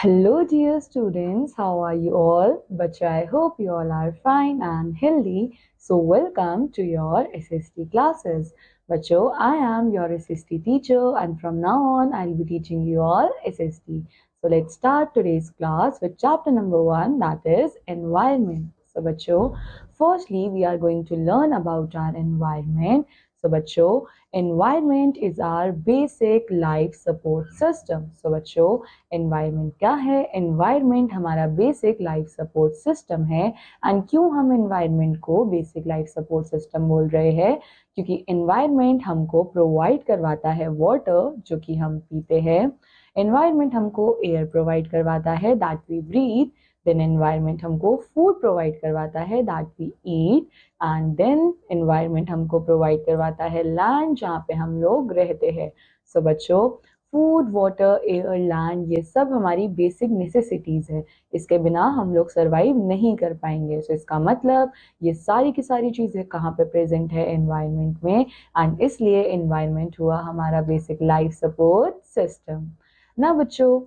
Hello, dear students. How are you all? But I hope you all are fine and healthy. So, welcome to your SST classes. Bacho, I am your SST teacher, and from now on, I'll be teaching you all SST. So, let's start today's class with chapter number 1, that is environment. So, Bacho, firstly, we are going to learn about our environment. So, Bacho, environment is our basic life support system. So, Bacho, environment क्या है? Environment हमारा basic life support system है। And क्यों हम environment को basic life support system बोल रहे हैं? क्योंकि एनवायरनमेंट हमको प्रोवाइड करवाता है वाटर जो कि हम पीते हैं। एनवायरनमेंट हमको एयर प्रोवाइड करवाता है that we breathe. Then environment हमको फूड प्रोवाइड करवाता है that we eat. And then environment हमको प्रोवाइड करवाता है लैंड जहाँ पे हम लोग रहते हैं। सो बच्चों, फूड, वाटर, एयर, लैंड ये सब हमारी बेसिक नेसेसिटीज है। इसके बिना हम लोग सरवाइव नहीं कर पाएंगे। सो इसका मतलब ये सारी की सारी चीजें कहाँ पे प्रेजेंट है? एनवायरनमेंट में। एंड इसलिए एनवायरनमेंट हुआ हमारा बेसिक लाइफ सपोर्ट सिस्टम। ना बच्चों,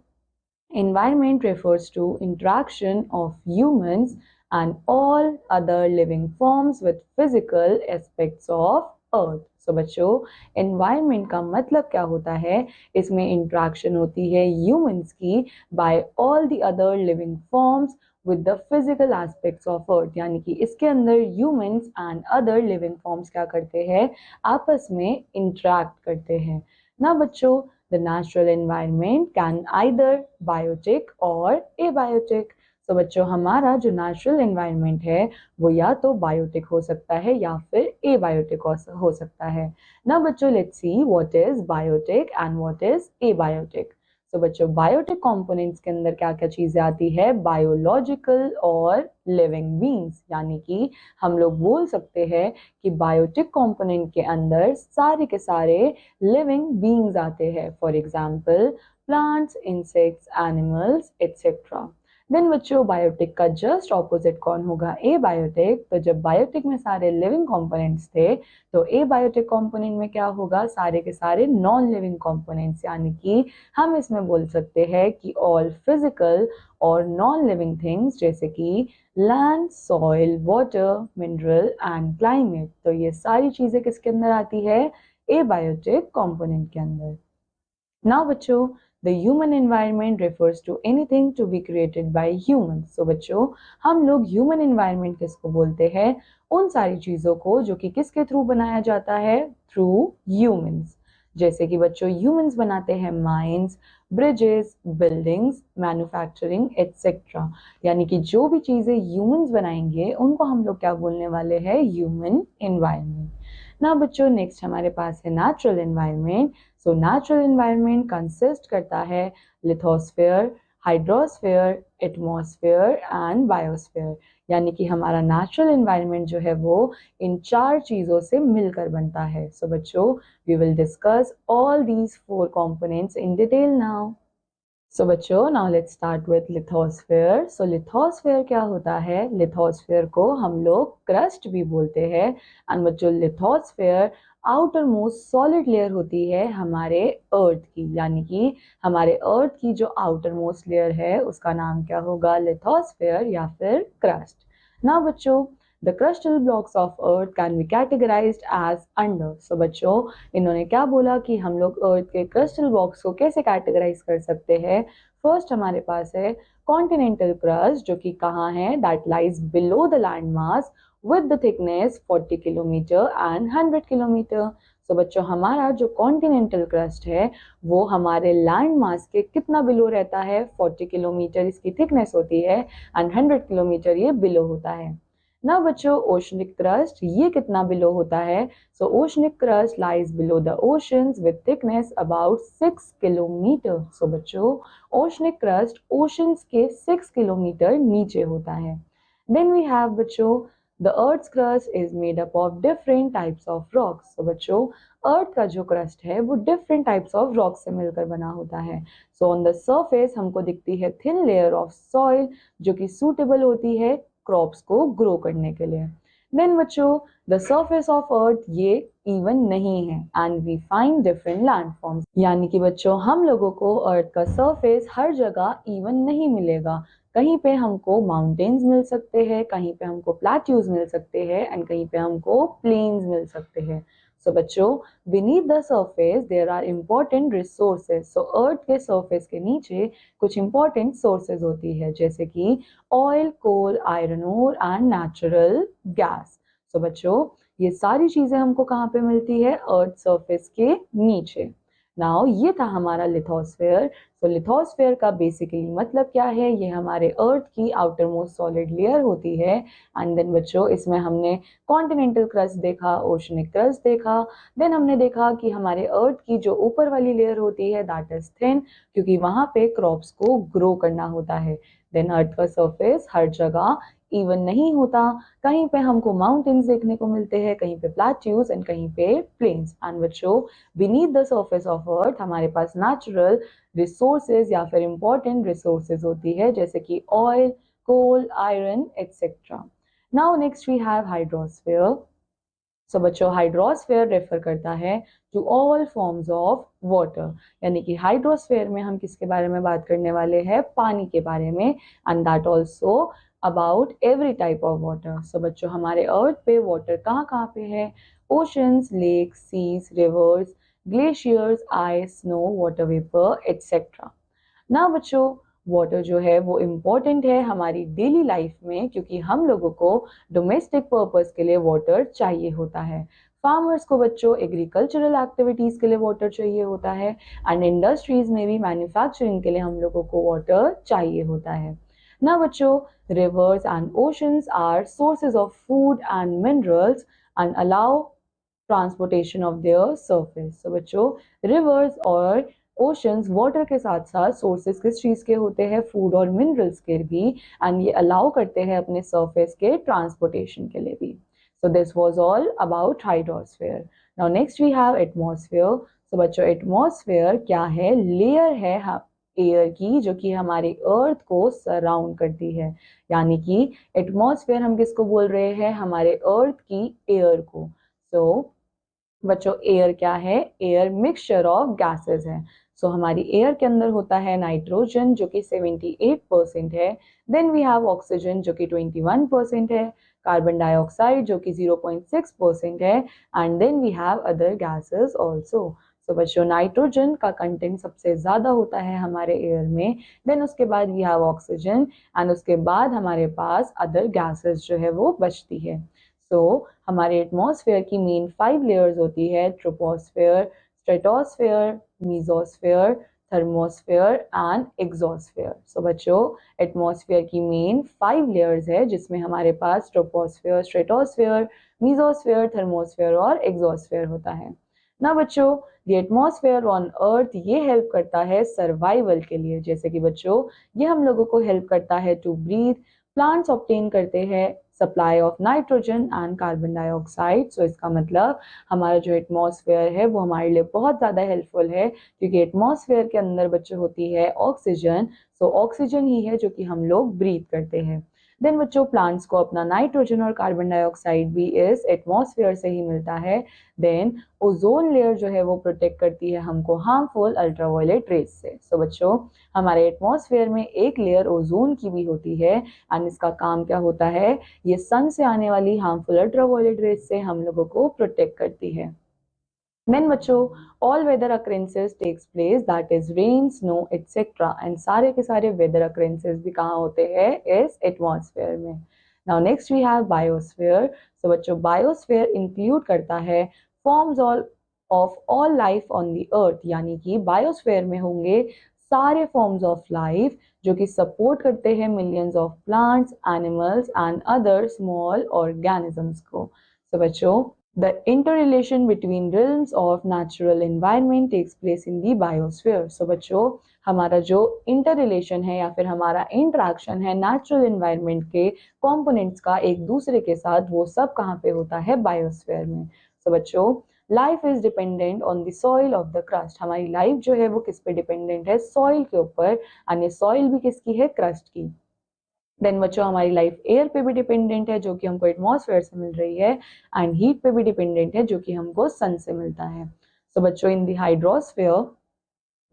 environment refers to interaction of humans and all other living forms with physical aspects of earth. So बच्चों, environment का मतलब क्या होता है? इसमें interaction होती है humans की by all the other living forms with the physical aspects of earth। यानी कि इसके अंदर humans and other living forms क्या करते हैं? आपस में interact करते हैं। ना बच्चों, the natural environment can either biotic or abiotic। तो बच्चों, हमारा जो नेचुरल एनवायरनमेंट है वो या तो बायोटिक हो सकता है या फिर एबायोटिक हो सकता है। ना बच्चों, let's see what is biotic and what is abiotic. तो बच्चों, बायोटिक कंपोनेंट्स के अंदर क्या क्या चीजें आती है? बायोलॉजिकल और लिविंग बींग्स। यानी कि हम लोग बोल सकते हैं कि बायोटिक कंपोनेंट के अंदर सारे के सारे लिविंग बींग्स आते हैं। For example plants, insects, animals etcetera. Then बच्चों, बायोटिक का जस्ट ऑपोजिट कौन होगा? Abiotic. तो जब बायोटिक में सारे लिविंग कंपोनेंट्स थे तो ए बायोटिक कंपोनेंट में क्या होगा? सारे के सारे नॉन लिविंग कंपोनेंट्स। यानी कि हम इसमें बोल सकते हैं कि ऑल फिजिकल और नॉन लिविंग थिंग्स जैसे कि land, soil, water, mineral and climate. तो ये सारी चीजें किसके अंदर आती है? एबायोटिक कंपोनेंट के अंदर। नाउ बच्चों, the human environment refers to anything to be created by humans। so बच्चों, हम लोग human environment किसको बोलते हैं? उन सारी चीजों को जो कि किसके थ्रू बनाया जाता है? Through humans। जैसे कि बच्चों, humans बनाते हैं mines, bridges, buildings, manufacturing etcetera. यानी कि जो भी चीजें humans बनाएंगे उनको हम लोग क्या बोलने वाले हैं? Human environment. ना बच्चों, नेक्स्ट हमारे पास है natural environment. So natural environment consist करता है lithosphere, hydrosphere, atmosphere and biosphere. यानी कि हमारा नेचुरल एनवायरनमेंट जो है वो इन 4 चीजों से मिलकर बनता है। सो बच्चों, we will discuss all these 4 components in detail now. So बच्चों, now let's start with lithosphere. So lithosphere क्या होता है? लिथोस्फेयर को हम लोग क्रस्ट भी बोलते हैं। एंड बच्चों, lithosphere outer most solid layer होती है हमारे अर्थ की। यानी कि हमारे अर्थ की जो आउटर मोस्ट लेयर है उसका नाम क्या होगा? लिथोस्फेयर या फिर क्रस्ट। ना बच्चों, the crustal blocks of earth can be categorized as under। so बच्चों, इन्होंने क्या बोला कि हम लोग अर्थ के क्रिस्टल बॉक्स को कैसे कैटेगराइज कर सकते हैं? फर्स्ट हमारे पास है कॉन्टिनेंटल क्रस्ट, जो कि कहाँ है? That lies below the land mass with the thickness 40 kilometre and 100 kilometre. So बच्चों, हमारा जो कॉन्टिनेंटल क्रस्ट है वो हमारे लैंड मास के कितना बिलो रहता है? 40 किलोमीटर इसकी थिकनेस होती है एंड 100 किलोमीटर ये बिलो होता है। ना बच्चों, ओशनिक क्रस्ट ये कितना बिलो होता है? So oceanic crust lies below the oceans with thickness about 6 kilometre. So बच्चों, ओशनिक क्रस्ट ओशंस के 6 किलोमीटर नीचे होता है। देन वी हैव बच्चों the earth crust is made up of different types of rocks. So बच्चों, earth का जो crust है वो डिफरेंट टाइप्स ऑफ रॉक से मिलकर बना होता है। सो ऑन द सरफेस हमको दिखती है थिन लेयर ऑफ सॉइल जो कि सूटेबल होती है क्रॉप्स को ग्रो करने के लिए। देन बच्चों द सर्फेस ऑफ अर्थ ये इवन नहीं है and we find different landforms, यानी कि बच्चों हम लोगों को अर्थ का सरफेस हर जगह इवन नहीं मिलेगा। कहीं पे हमको माउंटेन्स मिल सकते हैं, कहीं पे हमको प्लेट्यूज मिल सकते हैं एंड कहीं पे हमको प्लेन्स मिल सकते हैं। सो बच्चों beneath the surface there are important resources. So earth के सरफेस के नीचे कुछ इंपॉर्टेंट सोर्सेज होती है, जैसे कि oil, coal, iron ore and natural gas. So बच्चों ये सारी चीजें हमको कहाँ पे मिलती है? अर्थ सरफेस के नीचे। नाउ ये था हमारा लिथोस्फेयर। तो लिथोस्फेयर का बेसिकली मतलब क्या है? ये हमारे अर्थ की आउटर मोस्ट सॉलिड लेयर होती है। एंड देन बच्चों इसमें हमने कॉन्टिनेंटल क्रस्ट देखा, ओशनिक क्रस्ट देखा। देन हमने देखा कि हमारे अर्थ की जो ऊपर वाली लेयर होती है दैट इज थिन, क्योंकि वहां पे क्रॉप्स को ग्रो करना होता है। देन अर्थ का सरफेस हर जगह इवन नहीं होता, कहीं पे हमको माउंटेन्स देखने को मिलते हैं, कहीं पे प्लेट्यूज एंड कहीं पे प्लेन्स। एंड बच्चों beneath the surface of earth हमारे पास नेचुरल रिसोर्सेज या फिर इंपॉर्टेंट रिसोर्सेज होती है, जैसे कि oil, coal, iron etcetera. Now next we have hydrosphere. So बच्चों हाइड्रोस्फीयर रेफर करता है to all forms of water, यानी कि हाइड्रोस्फीयर में हम किसके बारे में बात करने वाले हैं? पानी के बारे में। And that also about every type of water. So बच्चों हमारे अर्थ पे वाटर कहाँ कहाँ पे है? Oceans, lakes, seas, rivers, glaciers, ice, snow, water vapour etcetera. ना बच्चों वाटर जो है वो इम्पोर्टेंट है हमारी डेली लाइफ में, क्योंकि हम लोगों को डोमेस्टिक पर्पस के लिए वाटर चाहिए होता है। फार्मर्स को बच्चों एग्रीकल्चरल एक्टिविटीज के लिए वाटर चाहिए होता है एंड इंडस्ट्रीज में भी मैन्युफैक्चरिंग के लिए हम लोगों को वाटर चाहिए होता है। ना बच्चों rivers and oceans are sources of food and minerals and allow transportation of their surface. तो बच्चों रिवर्स और ओशंस वाटर के साथ साथ सोर्सेज किस चीज के होते हैं? फूड और मिनरल्स के भी, एंड ये अलाउ करते हैं अपने सरफेस के ट्रांसपोर्टेशन के लिए भी। So this was all about hydrosphere. Now next we have atmosphere. So बच्चों एटमॉस्फेयर क्या है? लेयर है एयर की जो कि हमारे अर्थ को सराउंड करती है, यानी कि एटमॉस्फेयर हम किसको बोल रहे हैं? हमारे अर्थ की एयर को। सो बच्चों एयर क्या है? एयर मिक्सचर ऑफ गैसेस है। सो हमारी एयर के अंदर होता है नाइट्रोजन जो कि 78% है। देन वी हैव ऑक्सीजन जो कि 21% है, कार्बन डाइऑक्साइड जो कि 0.6% है, and then we have other gases also. So बच्चों नाइट्रोजन का कंटेंट सबसे ज्यादा होता है हमारे एयर में। देन उसके बाद वी हैव ऑक्सीजन एंड उसके बाद हमारे पास अदर गैसेस जो है वो बचती है। सो हमारे एटमॉस्फेयर की मेन 5 लेयर्स होती है: troposphere, stratosphere, mesosphere, thermosphere and exosphere. So बच्चों एटमॉस्फेयर की मेन 5 लेयर्स है, जिसमें हमारे पास ट्रोपोस्फेयर, स्ट्रेटोस्फेयर, मीजोस्फेयर, थर्मोस्फेयर और एक्सोस्फेयर होता है ना बच्चों। द एटमॉस्फेयर ऑन अर्थ ये हेल्प करता है सर्वाइवल के लिए, जैसे कि बच्चों ये हम लोगों को हेल्प करता है टू ब्रीथ, प्लांट्स ऑब्टेन करते हैं supply of nitrogen and carbon dioxide. So इसका मतलब हमारा जो एटमॉस्फेयर है वो हमारे लिए बहुत ज़्यादा हेल्पफुल है, क्योंकि एटमॉस्फेयर के अंदर बच्चों होती है ऑक्सीजन। सो ऑक्सीजन ही है जो कि हम लोग ब्रीथ करते हैं। देन बच्चों प्लांट्स को अपना नाइट्रोजन और कार्बन डाइऑक्साइड भी इस एटमॉस्फेयर से ही मिलता है। देन ओजोन लेयर जो है वो प्रोटेक्ट करती है हमको हार्मफुल अल्ट्रावायलेट रेज से। सो बच्चों हमारे एटमॉस्फेयर में एक लेयर ओजोन की भी होती है एंड इसका काम क्या होता है? ये सन से आने वाली हार्मफुल अल्ट्रावायलेट रेज से हम लोगों को प्रोटेक्ट करती है। देन बच्चों all weather occurrences takes place, that is rain, snow etcetera, and सारे के सारे वेदर अक्रेंसेस भी कहाँ होते हैं? इस एटमॉस्फेयर में। Now next we have biosphere. So बच्चों बायोस्फेयर इंक्लूड करता है forms all of all life on the earth, यानी कि बायोस्फेयर में होंगे सारे फॉर्म्स ऑफ लाइफ जो कि सपोर्ट करते हैं millions of plants, animals and other small organisms को। सो बच्चों the interrelation between realms of natural environment takes place in the biosphere. So बच्चों हमारा जो इंटररिलेशन है या फिर हमारा इंटरेक्शन है नेचुरल एनवायरनमेंट के कंपोनेंट्स का एक दूसरे के साथ, वो सब कहाँ पे होता है? बायोस्फीयर में। सो बच्चों life is dependent on the soil of the crust. हमारी लाइफ जो है वो किस पे डिपेंडेंट है? सॉइल के ऊपर। और ये सॉइल भी किसकी है? क्रस्ट की। देन बच्चों हमारी लाइफ एयर पे भी डिपेंडेंट है जो कि हमको एटमॉस्फेयर से मिल रही है, एंड हीट पे भी डिपेंडेंट है जो कि हमको सन से मिलता है। सो बच्चों इन दी हाइड्रोस्फेयर,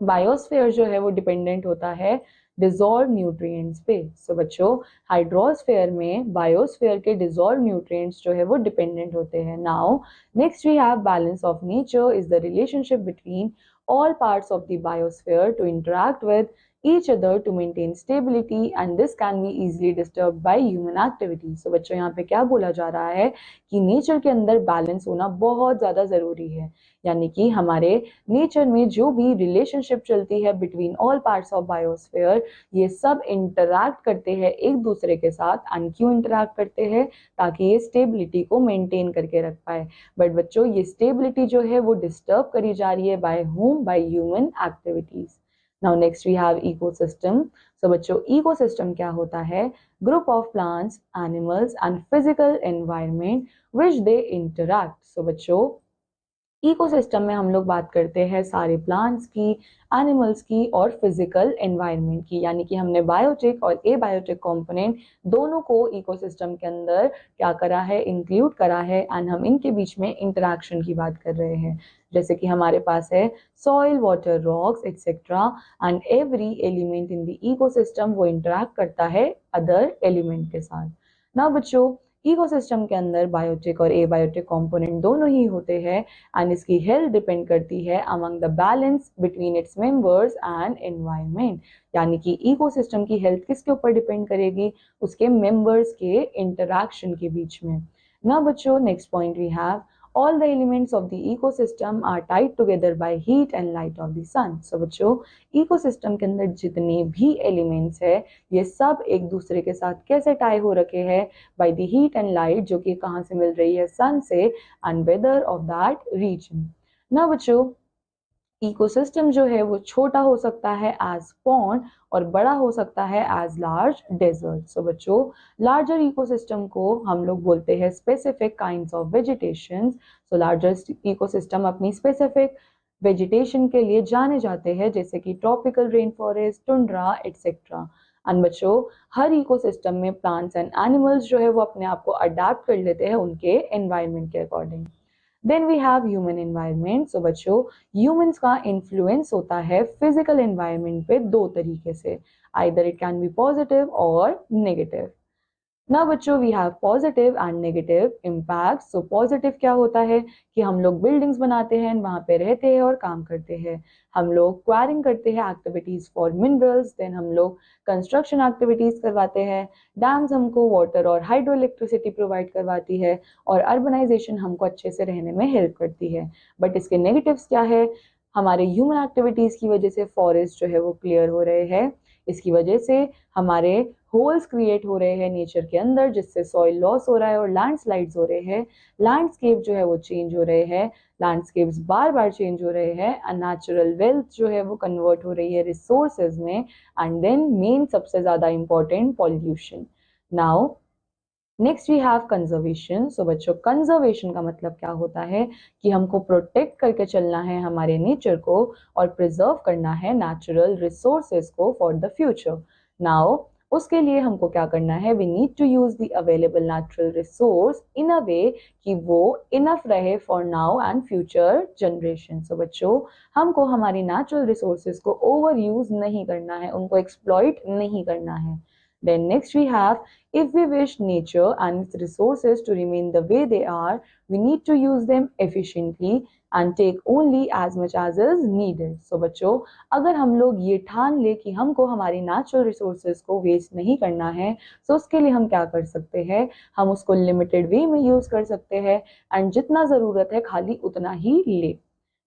बायोस्फेयर जो है वो डिपेंडेंट होता है डिजॉल्व न्यूट्रिएंट्स पे। सो बच्चों हाइड्रोस्फेयर में बायोस्फेयर के डिजॉल्व न्यूट्रिएंट्स जो है वो डिपेंडेंट होते हैं। Now next we have balance of nature is the relationship between all parts of the biosphere to interact with each other to maintain stability, and this can be easily disturbed by human activity। So बच्चों यहाँ पे क्या बोला जा रहा है कि nature के अंदर बैलेंस होना बहुत ज्यादा जरूरी है, यानी कि हमारे नेचर में जो भी रिलेशनशिप चलती है between all parts of biosphere, ये सब इंटरैक्ट करते हैं एक दूसरे के साथ। एंड क्यों इंटरैक्ट करते हैं? ताकि ये स्टेबिलिटी को मेंटेन करके रख पाए। बट बच्चों ये स्टेबिलिटी जो है वो डिस्टर्ब करी जा रही है by whom? By human activities. Now next we have ecosystem. So बच्चों इकोसिस्टम क्या होता है? Group of plants, animals and physical environment which they interact. So बच्चों इकोसिस्टम में हम लोग बात करते हैं सारे प्लांट्स की, एनिमल्स की और फिजिकल एनवायरनमेंट की, यानी कि हमने बायोटिक और एबायोटिक कंपोनेंट दोनों को इकोसिस्टम के अंदर क्या करा है? इंक्लूड करा है। एंड हम इनके बीच में इंटरैक्शन की बात कर रहे हैं, जैसे कि हमारे पास है soil, water, rocks etcetera, and every element in the ecosystem वो इंटरैक्ट करता है अदर एलिमेंट के साथ। ना बच्चों इकोसिस्टम के अंदर बायोटिक और एबायोटिक कंपोनेंट दोनों ही होते हैं, एंड इसकी हेल्थ डिपेंड करती है among the balance between its members and environment. यानी कि इकोसिस्टम की हेल्थ किसके ऊपर डिपेंड करेगी? उसके मेंबर्स के इंटरैक्शन के बीच में। ना बच्चों next point we have all the elements of the ecosystem are tied together by heat and light of the sun। so बच्चों ecosystem के अंदर जितने भी elements है ये सब एक दूसरे के साथ कैसे टाई हो रखे हैं? by the heat and light, जो कि कहाँ से मिल रही है? sun से, and weather of that region। ना बच्चों इकोसिस्टम जो है वो छोटा हो सकता है एज पॉन्ड और बड़ा हो सकता है एज लार्ज डेजर्ट। सो बच्चों लार्जर इकोसिस्टम को हम लोग बोलते हैं specific kinds of vegetation. So larger ecosystem अपनी स्पेसिफिक वेजिटेशन के लिए जाने जाते हैं, जैसे कि tropical rain forest, tundra etcetera. And बच्चों हर इकोसिस्टम में प्लांट्स एंड एनिमल्स जो है वो अपने आप को अडेप्ट कर लेते हैं उनके एनवायरनमेंट के according. Then we have human environment. So बच्चों ह्यूमंस का इन्फ्लुएंस होता है फिजिकल एनवायरनमेंट पे दो तरीके से, either it can be positive और नेगेटिव। ना बच्चों we have positive and negative impact. So positive क्या होता है कि हम लोग बिल्डिंग्स बनाते हैं, वहां पे रहते हैं और काम करते हैं, हम लोग क्वायरिंग करते हैं एक्टिविटीज फॉर मिनरल्स, देन हम लोग कंस्ट्रक्शन एक्टिविटीज करवाते हैं, डैम्स हमको वाटर और हाइड्रो इलेक्ट्रिसिटी प्रोवाइड करवाती है, और अर्बनाइजेशन हमको अच्छे से रहने में हेल्प करती है। बट इसके नेगेटिव्स क्या है? हमारे ह्यूमन एक्टिविटीज की वजह से फॉरेस्ट जो है वो क्लियर हो रहे हैं, इसकी वजह से हमारे होल्स क्रिएट हो रहे हैं नेचर के अंदर, जिससे सॉइल लॉस हो रहा है और लैंडस्लाइड्स हो रहे हैं, लैंडस्केप जो है वो चेंज हो रहे हैं, लैंडस्केप्स बार बार चेंज हो रहे हैं, एंड नेचुरल वेल्थ जो है वो कन्वर्ट हो रही है रिसोर्सेज में, एंड देन मेन सबसे ज्यादा important pollution. Now next we have conservation. So बच्चों कंजर्वेशन का मतलब क्या होता है कि हमको प्रोटेक्ट करके चलना है हमारे नेचर को और प्रिजर्व करना है नेचुरल रिसोर्सेज को फॉर द फ्यूचर। नाउ उसके लिए हमको क्या करना है? We need to use the available natural resource in a way कि वो इनफ रहे for now and future generation. So बच्चों हमको हमारी नेचुरल रिसोर्सेज को ओवर यूज नहीं करना है, उनको एक्सप्लॉइट नहीं करना है। Then next we have, if we wish nature and its resources to remain the way they are, we need to use them efficiently and take only as much as is needed। So बच्चों अगर हम लोग ये ठान ले कि हमको हमारी नेचुरल रिसोर्सेज को वेस्ट नहीं करना है, तो उसके लिए हम क्या कर सकते हैं? हम उसको लिमिटेड वे में यूज कर सकते हैं, एंड जितना जरूरत है खाली उतना ही ले।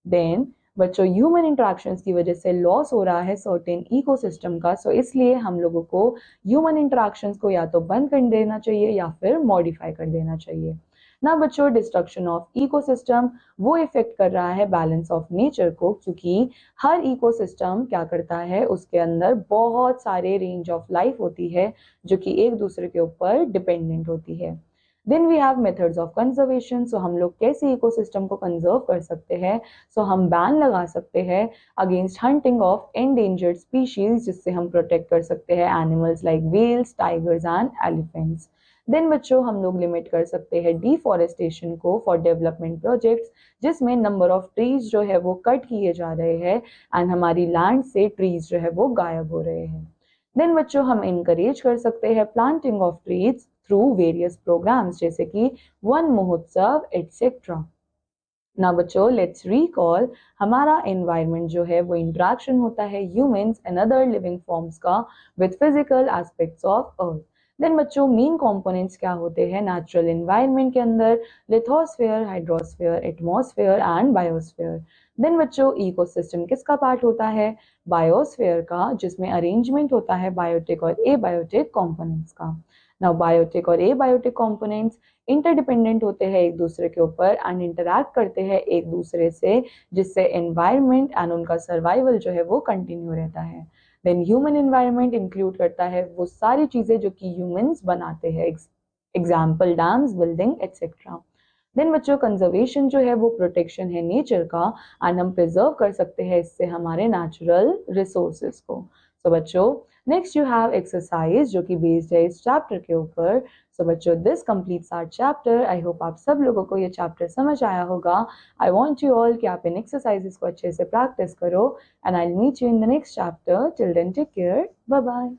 देन बच्चों ह्यूमन इंटरेक्शंस की वजह से लॉस हो रहा है सर्टेन इकोसिस्टम का, सो इसलिए हम लोगों को ह्यूमन इंटरेक्शंस को या तो बंद कर देना चाहिए या फिर मॉडिफाई कर देना चाहिए। ना बच्चों डिस्ट्रक्शन ऑफ इकोसिस्टम वो इफेक्ट कर रहा है बैलेंस ऑफ नेचर को, क्योंकि हर इकोसिस्टम क्या करता है? उसके अंदर बहुत सारे रेंज ऑफ लाइफ होती है जो कि एक दूसरे के ऊपर डिपेंडेंट होती है। Then we have methods of conservation. So हम लोग कैसे इकोसिस्टम को कंजर्व कर सकते हैं। सो हम बैन लगा सकते हैं against hunting of endangered species, जिससे हम प्रोटेक्ट कर सकते हैं animals like whales, tigers and elephants. Then बच्चों हम लोग लिमिट कर सकते हैं डिफॉरेस्टेशन को फॉर डेवलपमेंट प्रोजेक्ट्स, जिसमें नंबर ऑफ ट्रीज जो है वो कट किए जा रहे हैं एंड हमारी लैंड से ट्रीज जो है वो गायब हो रहे हैं। देन बच्चों हम इनकरेज कर सकते हैं planting of trees through various programmes, जैसे कि वन महोत्सव एटसेट्रा। ना बच्चों लेट्स रिकॉल, हमारा एनवायरनमेंट जो है वो इंट्रैक्शन होता है humans and other living forms का with physical aspects of earth. Then बच्चों मेन कंपोनेंट्स क्या होते हैं नेचुरल एनवायरनमेंट के अंदर, lithosphere, hydrosphere, atmosphere and biosphere. Then बच्चों इकोसिस्टम किसका पार्ट होता है, बायोस्फेयर का, जिसमें अरेंजमेंट होता है बायोटिक और एबायोटिक कंपोनेंट्स का। नाउ बायोटिक और एबायोटिक कंपोनेंट्स इंटरडिपेंडेंट होते हैं एक दूसरे के ऊपर एंड इंटरैक्ट करते हैं एक दूसरे से, जिससे एनवायरनमेंट एंड उनका सर्वाइवल जो है वो कंटिन्यू रहता है। देन ह्यूमन एनवायरनमेंट इंक्लूड करता है वो सारी चीजें जो कि ह्यूमंस बनाते हैं, example dams, building etcetera. Then बच्चों कंजर्वेशन जो है वो प्रोटेक्शन है नेचर का एंड हम प्रिजर्व कर सकते हैं इससे हमारे नेचुरल रिसोर्सेज को। सो बच्चों नेक्स्ट यू हैव एक्सरसाइज जो कि बेस्ड है इस चैप्टर के ऊपर। सो बच्चों this completes our chapter. I hope आप सब लोगों को ये चैप्टर समझ आया होगा। आई वांट यू ऑल कि आप इन एक्सरसाइजेस को अच्छे से प्रैक्टिस करो and I will meet you in the next chapter. Till then take care, bye bye.